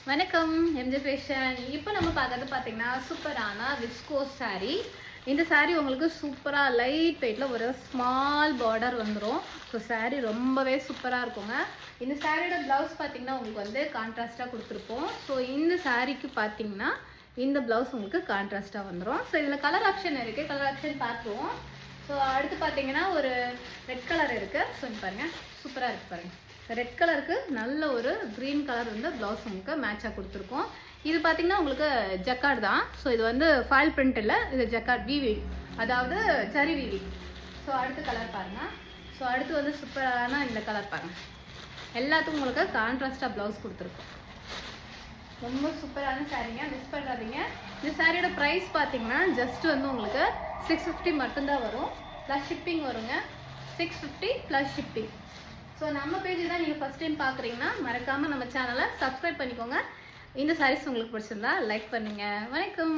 வணக்கம் MJ fashion. இப்போ நம்ம பார்க்கறது பார்த்தீங்கன்னா சூப்பரான விஸ்கோஸ் saree. இந்த saree உங்களுக்கு சூப்பராக லைட் வெயிட்டில் ஒரு ஸ்மால் பார்டர் வந்துடும். ஸோ saree ரொம்பவே சூப்பராக இருக்குங்க. இந்த சாரியோட ப்ளவுஸ் பார்த்தீங்கன்னா உங்களுக்கு வந்து கான்ட்ராஸ்ட்டாக கொடுத்துருப்போம். ஸோ இந்த சாரீக்கு பார்த்தீங்கன்னா இந்த ப்ளவுஸ் உங்களுக்கு கான்ட்ராஸ்ட்டாக வந்துடும். ஸோ இதில் கலர் ஆப்ஷன் இருக்குது, கலர் ஆப்ஷன் பார்த்துருவோம். ஸோ அடுத்து பார்த்தீங்கன்னா ஒரு ரெட் கலர் இருக்குது. ஸோ பாருங்கள் சூப்பராக இருக்குது பாருங்கள். ரெட் கலருக்கு நல்ல ஒரு க்ரீன் கலர் வந்து ப்ளவுஸ் உங்களுக்கு மேட்சாக கொடுத்துருக்கோம். இது பார்த்தீங்கன்னா உங்களுக்கு ஜக்கார்ட் தான். ஸோ இது வந்து ஃபாயில் பிரிண்ட் இல்லை, இது ஜக்கார்ட் விவி, அதாவது ஜரி விவி. ஸோ அடுத்த கலர் பாருங்கள். ஸோ அடுத்து வந்து சூப்பரான இந்த கலர் பாருங்கள். எல்லாத்துக்கும் உங்களுக்கு கான்ட்ராஸ்டாக ப்ளவுஸ் கொடுத்துருக்கோம். ரொம்ப சூப்பரான சாரீங்க, மிஸ் பண்ணுறாதீங்க. இந்த சாரியோட ப்ரைஸ் பார்த்தீங்கன்னா ஜஸ்ட் வந்து உங்களுக்கு 650 மட்டும்தான் வரும். ப்ளஸ் ஷிப்பிங் வருங்க. 650 ப்ளஸ் ஷிப்பிங். ஸோ நம்ம பேஜ் தான் நீங்கள் ஃபஸ்ட் டைம் பார்க்குறீங்கன்னா மறக்காமல் நம்ம சேனலை சப்ஸ்கிரைப் பண்ணிக்கோங்க. இந்த சாரீஸ் உங்களுக்கு பிடிச்சிருந்தா லைக் பண்ணுங்கள். வணக்கம்.